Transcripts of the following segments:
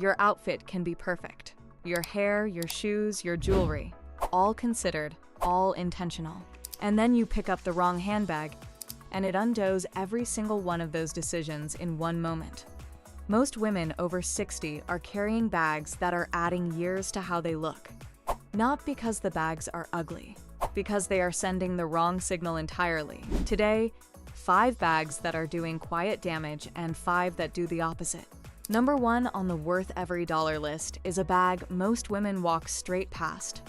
Your outfit can be perfect. Your hair, your shoes, your jewelry, all considered, all intentional. And then you pick up the wrong handbag, and it undoes every single one of those decisions in one moment. Most women over 60 are carrying bags that are adding years to how they look. Not because the bags are ugly, because they are sending the wrong signal entirely. Today, 5 bags that are doing quiet damage and 5 that do the opposite. Number 1 on the worth every dollar list is a bag most women walk straight past,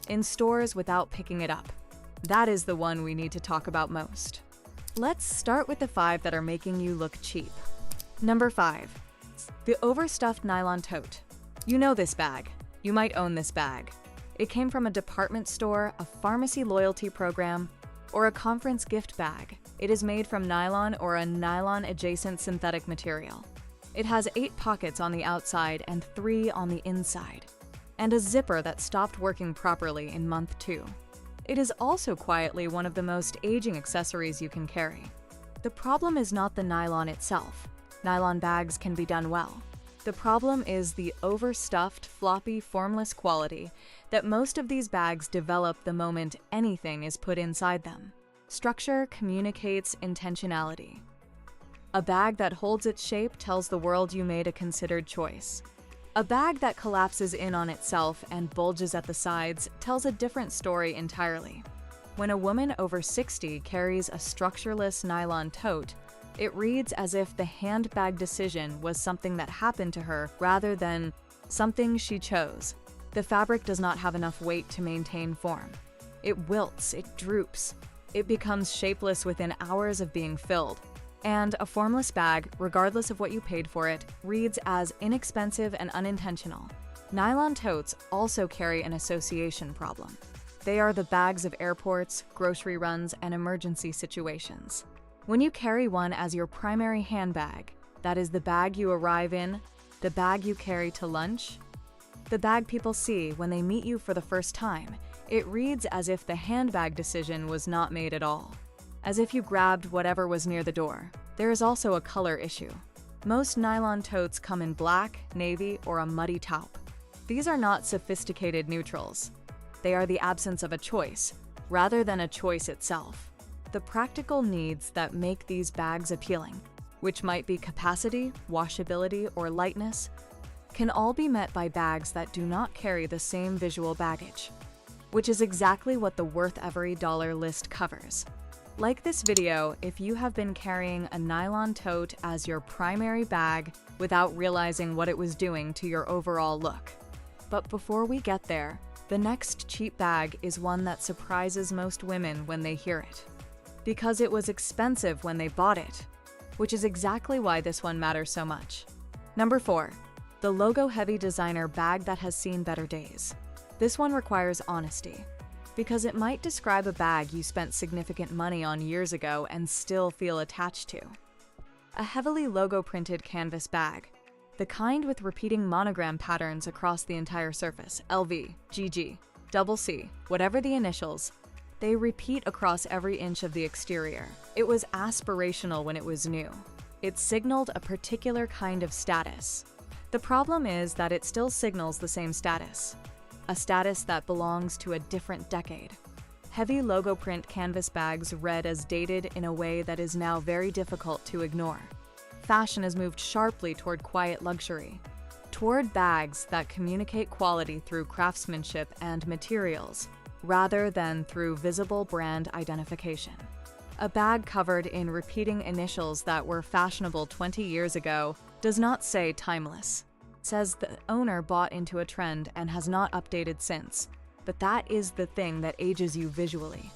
in stores without picking it up. That is the one we need to talk about most. Let's start with the 5 that are making you look cheap. Number 5. The overstuffed nylon tote. You know this bag. You might own this bag. It came from a department store, a pharmacy loyalty program, or a conference gift bag. It is made from nylon or a nylon-adjacent synthetic material. It has 8 pockets on the outside and 3 on the inside, and a zipper that stopped working properly in month 2. It is also quietly one of the most aging accessories you can carry. The problem is not the nylon itself. Nylon bags can be done well. The problem is the overstuffed, floppy, formless quality that most of these bags develop the moment anything is put inside them. Structure communicates intentionality. A bag that holds its shape tells the world you made a considered choice. A bag that collapses in on itself and bulges at the sides tells a different story entirely. When a woman over 60 carries a structureless nylon tote, it reads as if the handbag decision was something that happened to her rather than something she chose. The fabric does not have enough weight to maintain form. It wilts, it droops, it becomes shapeless within hours of being filled. And a formless bag, regardless of what you paid for it, reads as inexpensive and unintentional. Nylon totes also carry an association problem. They are the bags of airports, grocery runs, and emergency situations. When you carry one as your primary handbag, that is the bag you arrive in, the bag you carry to lunch, the bag people see when they meet you for the first time, it reads as if the handbag decision was not made at all. As if you grabbed whatever was near the door. There is also a color issue. Most nylon totes come in black, navy, or a muddy taupe. These are not sophisticated neutrals. They are the absence of a choice, rather than a choice itself. The practical needs that make these bags appealing, which might be capacity, washability, or lightness, can all be met by bags that do not carry the same visual baggage, which is exactly what the worth every dollar list covers. Like this video if you have been carrying a nylon tote as your primary bag without realizing what it was doing to your overall look. But before we get there, the next cheap bag is one that surprises most women when they hear it. Because it was expensive when they bought it, which is exactly why this one matters so much. Number 4. The logo-heavy designer bag that has seen better days. This one requires honesty, because it might describe a bag you spent significant money on years ago and still feel attached to. A heavily logo-printed canvas bag, the kind with repeating monogram patterns across the entire surface, LV, GG, double C, whatever the initials, they repeat across every inch of the exterior. It was aspirational when it was new. It signaled a particular kind of status. The problem is that it still signals the same status. A status that belongs to a different decade. Heavy logo print canvas bags read as dated in a way that is now very difficult to ignore. Fashion has moved sharply toward quiet luxury, toward bags that communicate quality through craftsmanship and materials, rather than through visible brand identification. A bag covered in repeating initials that were fashionable 20 years ago does not say timeless. Says the owner bought into a trend and has not updated since, but that is the thing that ages you visually.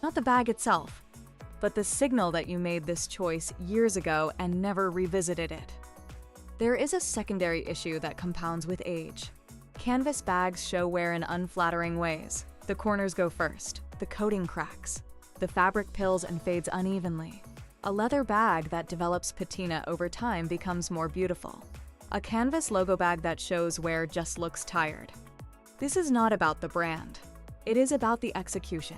Not the bag itself, but the signal that you made this choice years ago and never revisited it. There is a secondary issue that compounds with age. Canvas bags show wear in unflattering ways. The corners go first, the coating cracks, the fabric pills and fades unevenly. A leather bag that develops patina over time becomes more beautiful. A canvas logo bag that shows wear just looks tired. This is not about the brand. It is about the execution.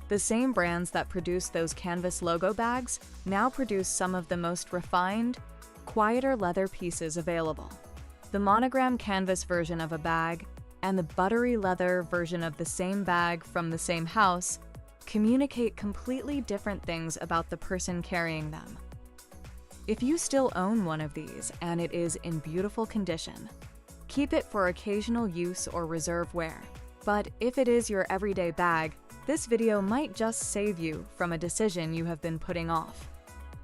The same brands that produce those canvas logo bags now produce some of the most refined, quieter leather pieces available. The monogram canvas version of a bag and the buttery leather version of the same bag from the same house communicate completely different things about the person carrying them. If you still own one of these and it is in beautiful condition, keep it for occasional use or reserve wear. But if it is your everyday bag, this video might just save you from a decision you have been putting off.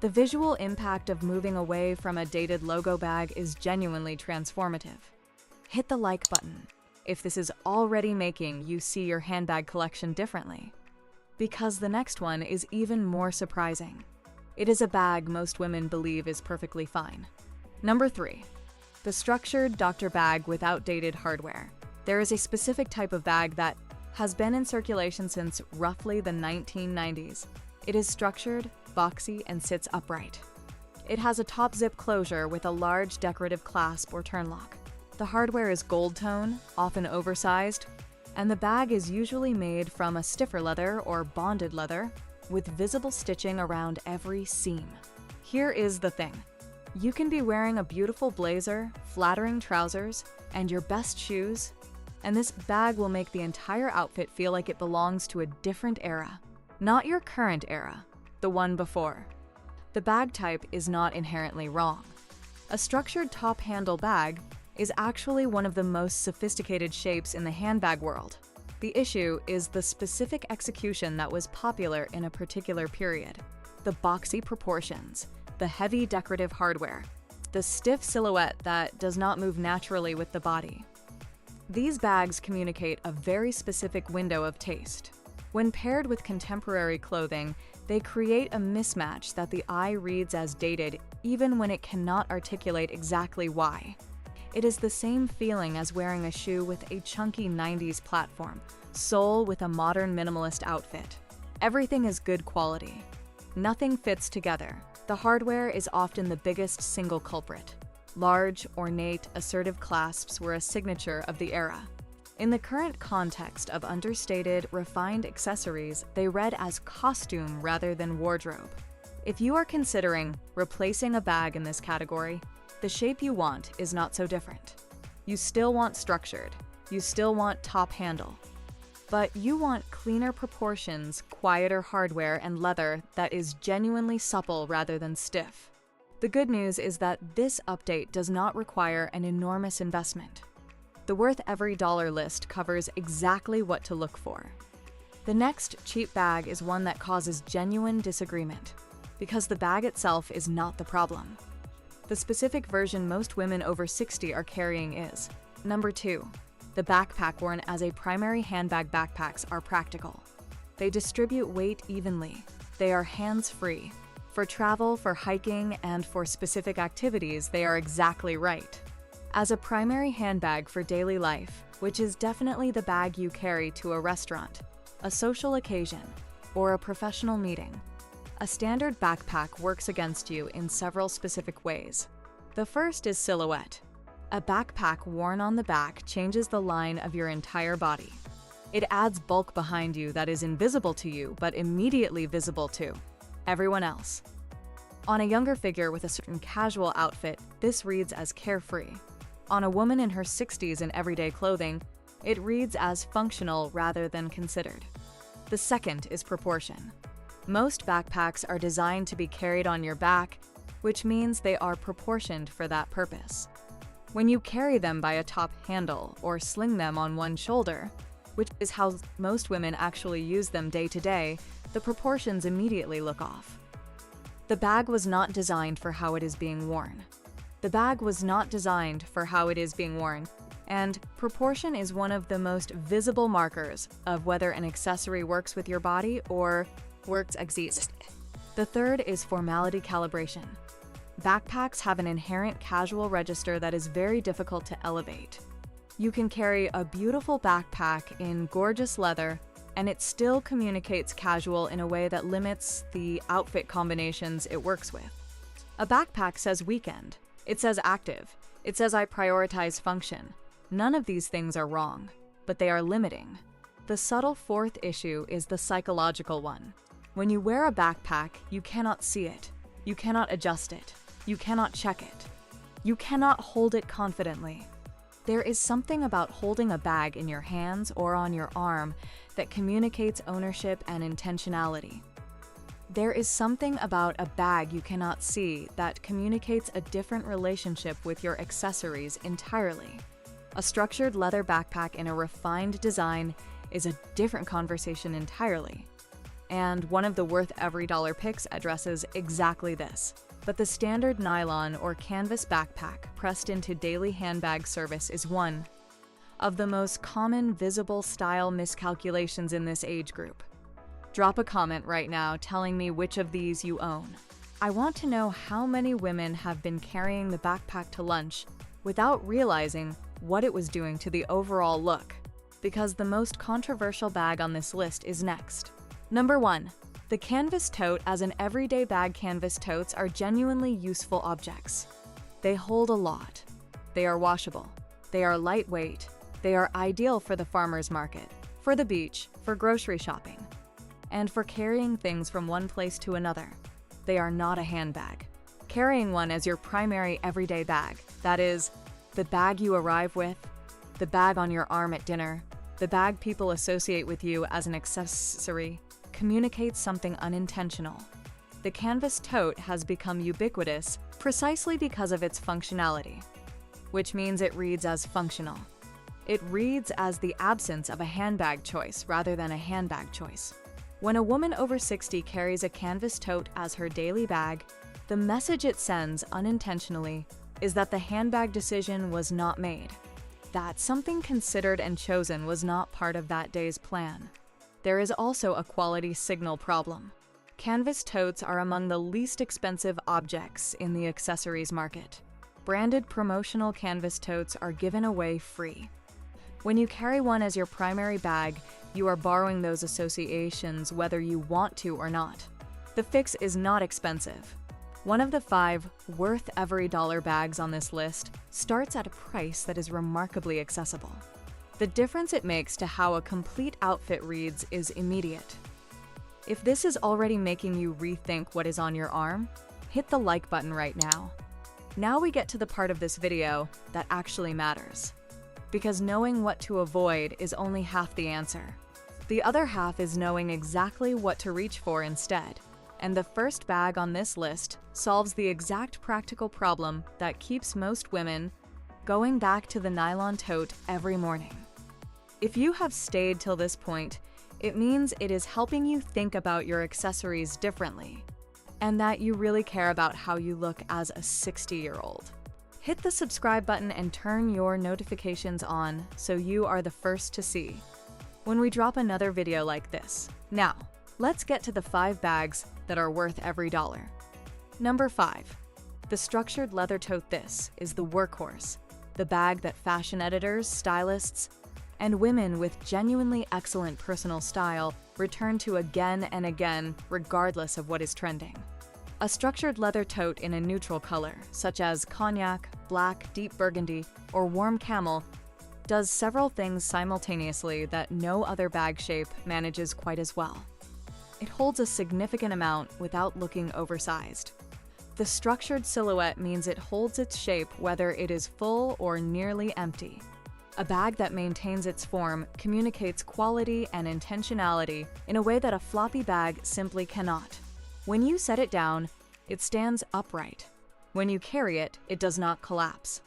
The visual impact of moving away from a dated logo bag is genuinely transformative. Hit the like button if this is already making you see your handbag collection differently, because the next one is even more surprising. It is a bag most women believe is perfectly fine. Number 3. The structured Dr. bag with outdated hardware. There is a specific type of bag that has been in circulation since roughly the 1990s. It is structured, boxy, and sits upright. It has a top zip closure with a large decorative clasp or turn lock. The hardware is gold tone, often oversized, and the bag is usually made from a stiffer leather or bonded leather with visible stitching around every seam. Here is the thing. You can be wearing a beautiful blazer, flattering trousers, and your best shoes, and this bag will make the entire outfit feel like it belongs to a different era. Not your current era, the one before. The bag type is not inherently wrong. A structured top handle bag is actually one of the most sophisticated shapes in the handbag world. The issue is the specific execution that was popular in a particular period. The boxy proportions, the heavy decorative hardware, the stiff silhouette that does not move naturally with the body. These bags communicate a very specific window of taste. When paired with contemporary clothing, they create a mismatch that the eye reads as dated even when it cannot articulate exactly why. It is the same feeling as wearing a shoe with a chunky 90s platform, sole with a modern minimalist outfit. Everything is good quality. Nothing fits together. The hardware is often the biggest single culprit. Large, ornate, assertive clasps were a signature of the era. In the current context of understated, refined accessories, they read as costume rather than wardrobe. If you are considering replacing a bag in this category, the shape you want is not so different. You still want structured, you still want top handle, but you want cleaner proportions, quieter hardware, and leather that is genuinely supple rather than stiff. The good news is that this update does not require an enormous investment. The Worth Every Dollar list covers exactly what to look for. The next cheap bag is one that causes genuine disagreement, because the bag itself is not the problem. The specific version most women over 60 are carrying is Number 2. The backpack worn as a primary handbag. Backpacks are practical. They distribute weight evenly. They are hands-free. For travel, for hiking, and for specific activities, they are exactly right. As a primary handbag for daily life, which is definitely the bag you carry to a restaurant, a social occasion, or a professional meeting, a standard backpack works against you in several specific ways. The first is silhouette. A backpack worn on the back changes the line of your entire body. It adds bulk behind you that is invisible to you but immediately visible to everyone else. On a younger figure with a certain casual outfit, this reads as carefree. On a woman in her 60s in everyday clothing, it reads as functional rather than considered. The second is proportion. Most backpacks are designed to be carried on your back, which means they are proportioned for that purpose. When you carry them by a top handle or sling them on one shoulder, which is how most women actually use them day to day, the proportions immediately look off. The bag was not designed for how it is being worn. The bag was not designed for how it is being worn, and proportion is one of the most visible markers of whether an accessory works with your body or works exist. The third is formality calibration. Backpacks have an inherent casual register that is very difficult to elevate. You can carry a beautiful backpack in gorgeous leather, and it still communicates casual in a way that limits the outfit combinations it works with. A backpack says weekend. It says active. It says I prioritize function. None of these things are wrong, but they are limiting. The subtle fourth issue is the psychological one. When you wear a backpack, you cannot see it. You cannot adjust it. You cannot check it. You cannot hold it confidently. There is something about holding a bag in your hands or on your arm that communicates ownership and intentionality. There is something about a bag you cannot see that communicates a different relationship with your accessories entirely. A structured leather backpack in a refined design is a different conversation entirely. And one of the worth every dollar picks addresses exactly this. But the standard nylon or canvas backpack pressed into daily handbag service is one of the most common visible style miscalculations in this age group. Drop a comment right now telling me which of these you own. I want to know how many women have been carrying the backpack to lunch without realizing what it was doing to the overall look, because the most controversial bag on this list is next. Number 1. The canvas tote. As an everyday bag, canvas totes are genuinely useful objects. They hold a lot. They are washable. They are lightweight. They are ideal for the farmer's market, for the beach, for grocery shopping, and for carrying things from one place to another. They are not a handbag. Carrying one as your primary everyday bag, that is, the bag you arrive with, the bag on your arm at dinner, the bag people associate with you as an accessory, communicates something unintentional. The canvas tote has become ubiquitous precisely because of its functionality, which means it reads as functional. It reads as the absence of a handbag choice rather than a handbag choice. When a woman over 60 carries a canvas tote as her daily bag, the message it sends unintentionally is that the handbag decision was not made, that something considered and chosen was not part of that day's plan. There is also a quality signal problem. Canvas totes are among the least expensive objects in the accessories market. Branded promotional canvas totes are given away free. When you carry one as your primary bag, you are borrowing those associations whether you want to or not. The fix is not expensive. One of the 5 worth every dollar bags on this list starts at a price that is remarkably accessible. The difference it makes to how a complete outfit reads is immediate. If this is already making you rethink what is on your arm, hit the like button right now. Now we get to the part of this video that actually matters. Because knowing what to avoid is only half the answer. The other half is knowing exactly what to reach for instead. And the first bag on this list solves the exact practical problem that keeps most women going back to the nylon tote every morning. If you have stayed till this point, it means it is helping you think about your accessories differently, and that you really care about how you look as a 60-year-old. Hit the subscribe button and turn your notifications on so you are the first to see when we drop another video like this. Now, let's get to the 5 bags that are worth every dollar. Number 5. The structured leather tote. This is the workhorse, the bag that fashion editors, stylists, and women with genuinely excellent personal style return to again and again, regardless of what is trending. A structured leather tote in a neutral color, such as cognac, black, deep burgundy, or warm camel, does several things simultaneously that no other bag shape manages quite as well. It holds a significant amount without looking oversized. The structured silhouette means it holds its shape whether it is full or nearly empty. A bag that maintains its form communicates quality and intentionality in a way that a floppy bag simply cannot. When you set it down, it stands upright. When you carry it, it does not collapse.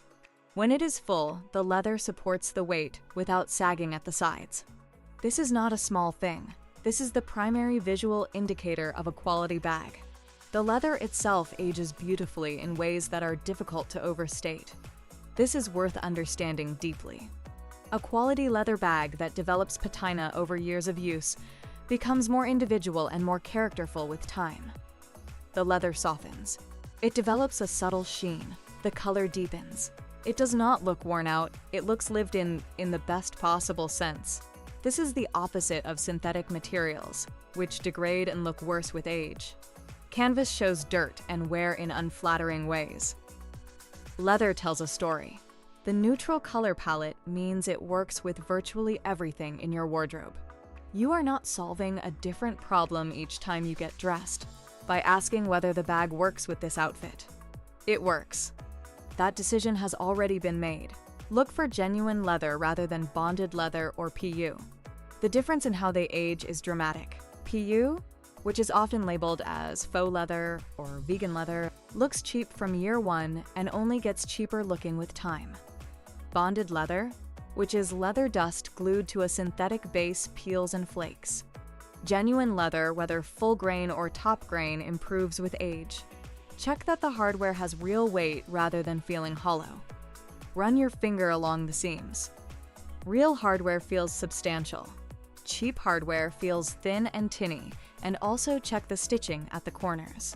When it is full, the leather supports the weight without sagging at the sides. This is not a small thing. This is the primary visual indicator of a quality bag. The leather itself ages beautifully in ways that are difficult to overstate. This is worth understanding deeply. A quality leather bag that develops patina over years of use becomes more individual and more characterful with time. The leather softens. It develops a subtle sheen. The color deepens. It does not look worn out. It looks lived in the best possible sense. This is the opposite of synthetic materials, which degrade and look worse with age. Canvas shows dirt and wear in unflattering ways. Leather tells a story. The neutral color palette means it works with virtually everything in your wardrobe. You are not solving a different problem each time you get dressed by asking whether the bag works with this outfit. It works. that decision has already been made. Look for genuine leather rather than bonded leather or PU. The difference in how they age is dramatic. PU, which is often labeled as faux leather or vegan leather, looks cheap from year one and only gets cheaper looking with time. Bonded leather, which is leather dust glued to a synthetic base, peels and flakes. Genuine leather, whether full grain or top grain, improves with age. Check that the hardware has real weight rather than feeling hollow. Run your finger along the seams. Real hardware feels substantial. Cheap hardware feels thin and tinny, and also check the stitching at the corners.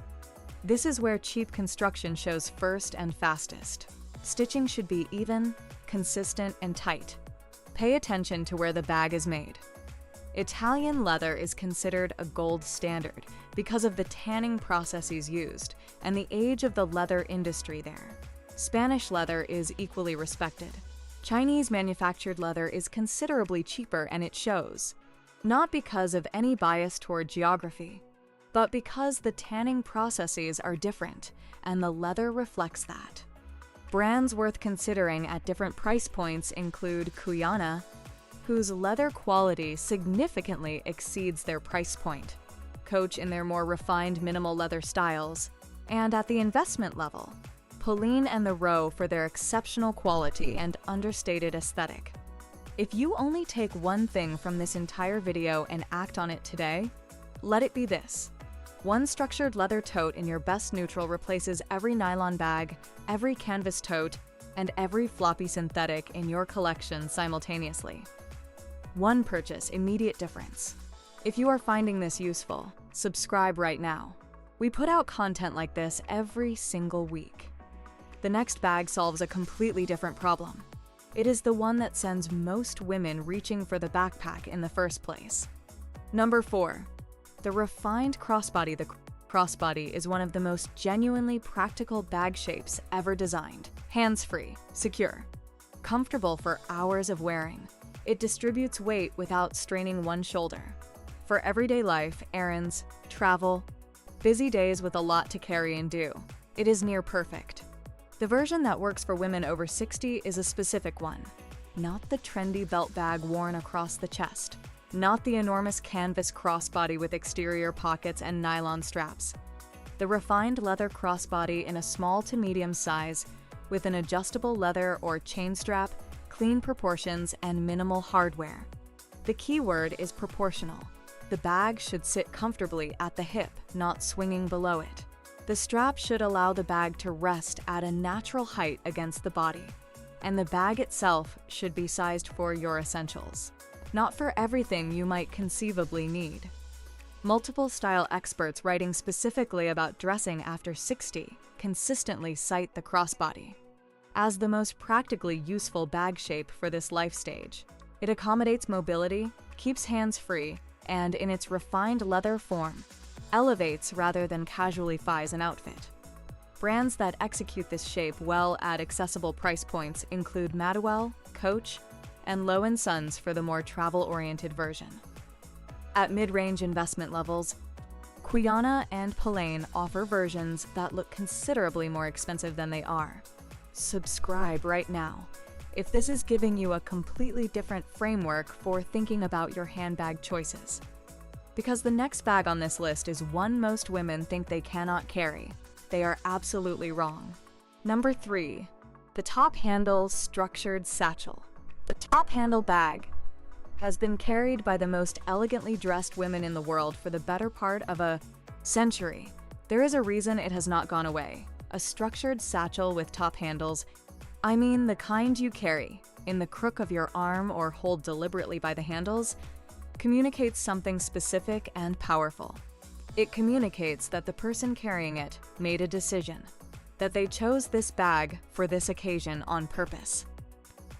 This is where cheap construction shows first and fastest. Stitching should be even, consistent, and tight. Pay attention to where the bag is made. Italian leather is considered a gold standard because of the tanning processes used and the age of the leather industry there. Spanish leather is equally respected. Chinese manufactured leather is considerably cheaper, and it shows. Not because of any bias toward geography, but because the tanning processes are different and the leather reflects that. Brands worth considering at different price points include Cuyana, whose leather quality significantly exceeds their price point, Coach in their more refined minimal leather styles, and at the investment level, Pauline and the Row for their exceptional quality and understated aesthetic. If you only take one thing from this entire video and act on it today, let it be this. One structured leather tote in your best neutral replaces every nylon bag, every canvas tote, and every floppy synthetic in your collection simultaneously. One purchase, immediate difference. If you are finding this useful, subscribe right now. We put out content like this every single week. The next bag solves a completely different problem. It is the one that sends most women reaching for the backpack in the first place. Number 4. The refined crossbody. The crossbody is one of the most genuinely practical bag shapes ever designed. Hands-free, secure, comfortable for hours of wearing. It distributes weight without straining one shoulder. For everyday life, errands, travel, busy days with a lot to carry and do, it is near perfect. The version that works for women over 60 is a specific one. Not the trendy belt bag worn across the chest. Not the enormous canvas crossbody with exterior pockets and nylon straps. The refined leather crossbody in a small to medium size with an adjustable leather or chain strap, clean proportions, and minimal hardware. The key word is proportional. The bag should sit comfortably at the hip, not swinging below it. The strap should allow the bag to rest at a natural height against the body, and the bag itself should be sized for your essentials, not for everything you might conceivably need. Multiple style experts writing specifically about dressing after 60 consistently cite the crossbody as the most practically useful bag shape for this life stage. It accommodates mobility, keeps hands free, and in its refined leather form, elevates rather than casually fies an outfit. Brands that execute this shape well at accessible price points include Madewell, Coach, and Low & Sons for the more travel-oriented version. At mid-range investment levels, Cuyana and Pauline offer versions that look considerably more expensive than they are. Subscribe right now if this is giving you a completely different framework for thinking about your handbag choices. Because the next bag on this list is one most women think they cannot carry. They are absolutely wrong. Number 3. The top handle structured satchel. The top handle bag has been carried by the most elegantly dressed women in the world for the better part of a century. There is a reason it has not gone away. A structured satchel with top handles, I mean the kind you carry in the crook of your arm or hold deliberately by the handles, communicates something specific and powerful. It communicates that the person carrying it made a decision, that they chose this bag for this occasion on purpose.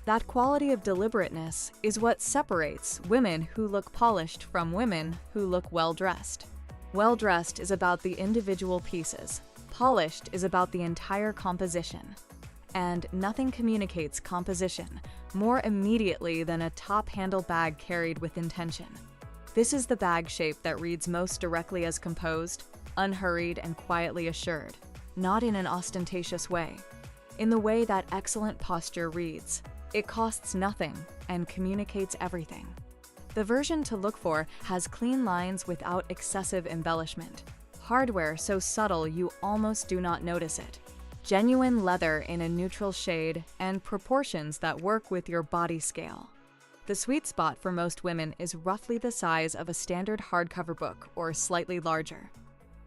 That quality of deliberateness is what separates women who look polished from women who look well-dressed. Well-dressed is about the individual pieces. Polished is about the entire composition. And nothing communicates composition more immediately than a top handle bag carried with intention. This is the bag shape that reads most directly as composed, unhurried, and quietly assured, not in an ostentatious way. in the way that excellent posture reads. It costs nothing and communicates everything. The version to look for has clean lines without excessive embellishment. Hardware so subtle you almost do not notice it. Genuine leather in a neutral shade and proportions that work with your body scale. The sweet spot for most women is roughly the size of a standard hardcover book or slightly larger.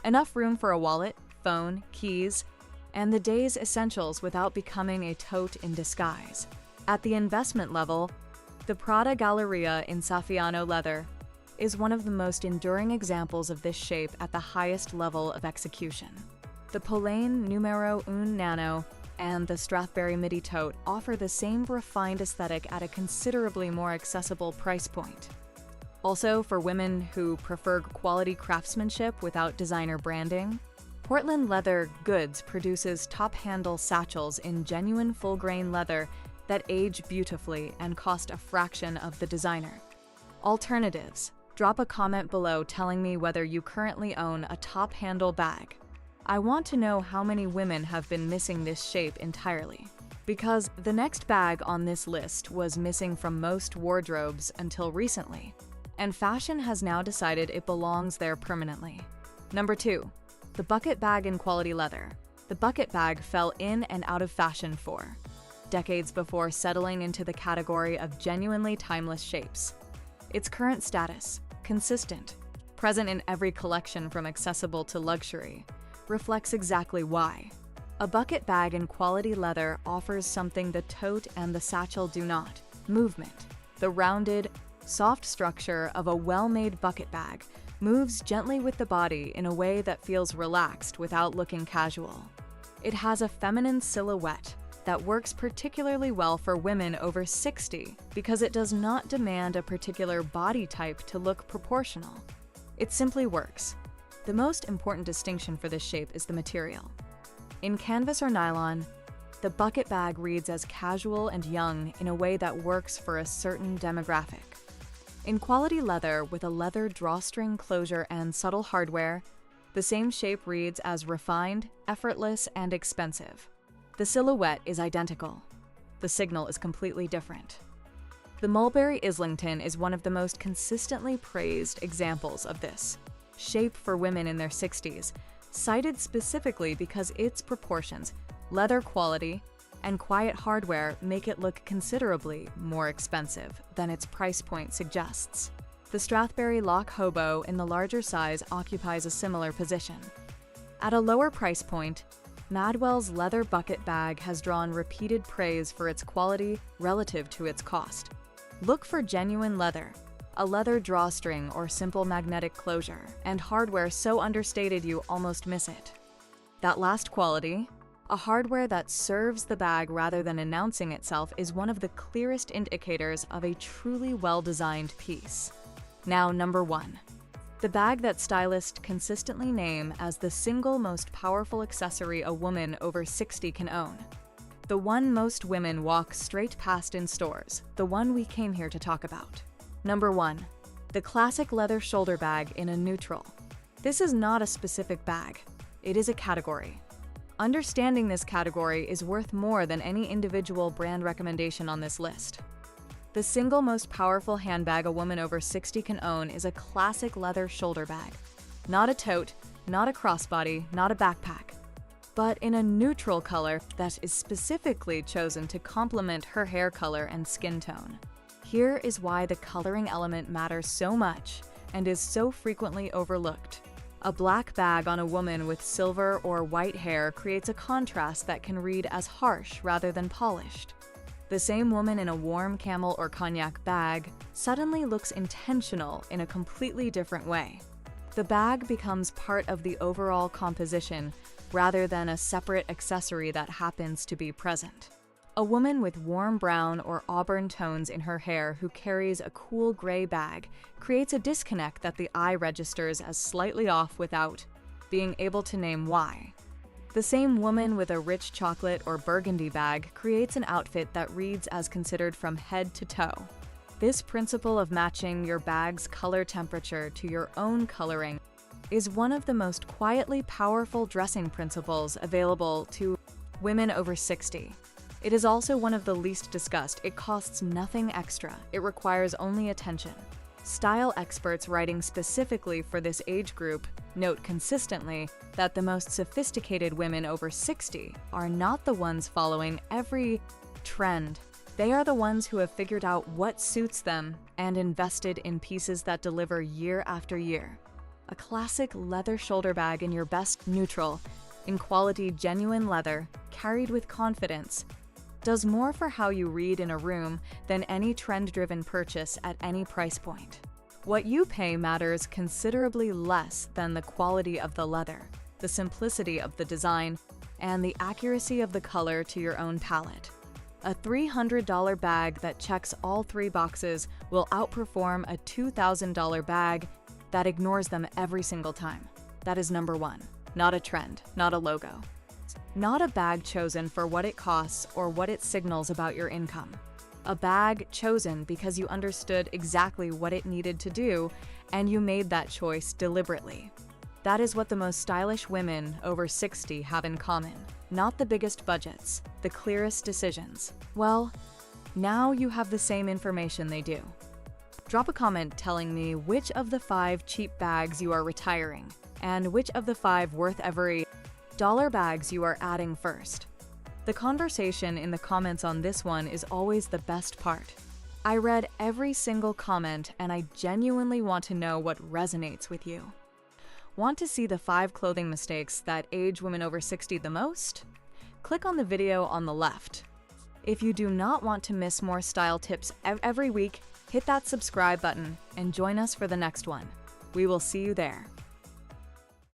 Enough room for a wallet, phone, keys, and the day's essentials without becoming a tote in disguise. At the investment level, the Prada Galleria in Saffiano leather is one of the most enduring examples of this shape at the highest level of execution. The Polane Numero 1 Nano and the Strathberry Midi tote offer the same refined aesthetic at a considerably more accessible price point. Also, for women who prefer quality craftsmanship without designer branding, Portland Leather Goods produces top-handle satchels in genuine full-grain leather that age beautifully and cost a fraction of the designer. Alternatives. Drop a comment below telling me whether you currently own a top-handle bag. I want to know how many women have been missing this shape entirely. Because the next bag on this list was missing from most wardrobes until recently, and fashion has now decided it belongs there permanently. Number 2. The bucket bag in quality leather. The bucket bag fell in and out of fashion for decades before settling into the category of genuinely timeless shapes. Its current status, consistent, present in every collection from accessible to luxury, reflects exactly why. A bucket bag in quality leather offers something the tote and the satchel do not: movement. The rounded, soft structure of a well-made bucket bag moves gently with the body in a way that feels relaxed without looking casual. It has a feminine silhouette that works particularly well for women over 60 because it does not demand a particular body type to look proportional. It simply works. The most important distinction for this shape is the material. In canvas or nylon, the bucket bag reads as casual and young in a way that works for a certain demographic. In quality leather with a leather drawstring closure and subtle hardware, the same shape reads as refined, effortless, and expensive. The silhouette is identical. The signal is completely different. The Mulberry Islington is one of the most consistently praised examples of this shape for women in their 60s, cited specifically because its proportions, leather quality, and quiet hardware make it look considerably more expensive than its price point suggests. The Strathberry Lock Hobo in the larger size occupies a similar position. At a lower price point, Madwell's leather bucket bag has drawn repeated praise for its quality relative to its cost. Look for genuine leather, a leather drawstring or simple magnetic closure, and hardware so understated you almost miss it. That last quality, a hardware that serves the bag rather than announcing itself, is one of the clearest indicators of a truly well-designed piece. Now, number 1. The bag that stylists consistently name as the single most powerful accessory a woman over 60 can own. The one most women walk straight past in stores, the one we came here to talk about. Number 1. The classic leather shoulder bag in a neutral. This is not a specific bag. It is a category. Understanding this category is worth more than any individual brand recommendation on this list. The single most powerful handbag a woman over 60 can own is a classic leather shoulder bag. Not a tote, not a crossbody, not a backpack, but in a neutral color that is specifically chosen to complement her hair color and skin tone. Here is why the coloring element matters so much and is so frequently overlooked. A black bag on a woman with silver or white hair creates a contrast that can read as harsh rather than polished. The same woman in a warm camel or cognac bag suddenly looks intentional in a completely different way. The bag becomes part of the overall composition rather than a separate accessory that happens to be present. A woman with warm brown or auburn tones in her hair who carries a cool gray bag creates a disconnect that the eye registers as slightly off without being able to name why. The same woman with a rich chocolate or burgundy bag creates an outfit that reads as considered from head to toe. This principle of matching your bag's color temperature to your own coloring is one of the most quietly powerful dressing principles available to Women over 60. It is also one of the least discussed. It costs nothing extra. It requires only attention. Style experts writing specifically for this age group note consistently that the most sophisticated women over 60 are not the ones following every trend. They are the ones who have figured out what suits them and invested in pieces that deliver year after year. A classic leather shoulder bag in your best neutral, in quality genuine leather, carried with confidence, does more for how you read in a room than any trend-driven purchase at any price point. What you pay matters considerably less than the quality of the leather, the simplicity of the design, and the accuracy of the color to your own palate. A $300 bag that checks all three boxes will outperform a $2,000 bag that ignores them every single time. That is number one. Not a trend, not a logo. Not a bag chosen for what it costs or what it signals about your income. A bag chosen because you understood exactly what it needed to do and you made that choice deliberately. That is what the most stylish women over 60 have in common. Not the biggest budgets, the clearest decisions. Well, now you have the same information they do. Drop a comment telling me which of the 5 cheap bags you are retiring and which of the 5 worth every dollar bags you are adding first. The conversation in the comments on this one is always the best part. I read every single comment and I genuinely want to know what resonates with you. Want to see the 5 clothing mistakes that age women over 60 the most? Click on the video on the left. If you do not want to miss more style tips every week, hit that subscribe button and join us for the next one. We will see you there.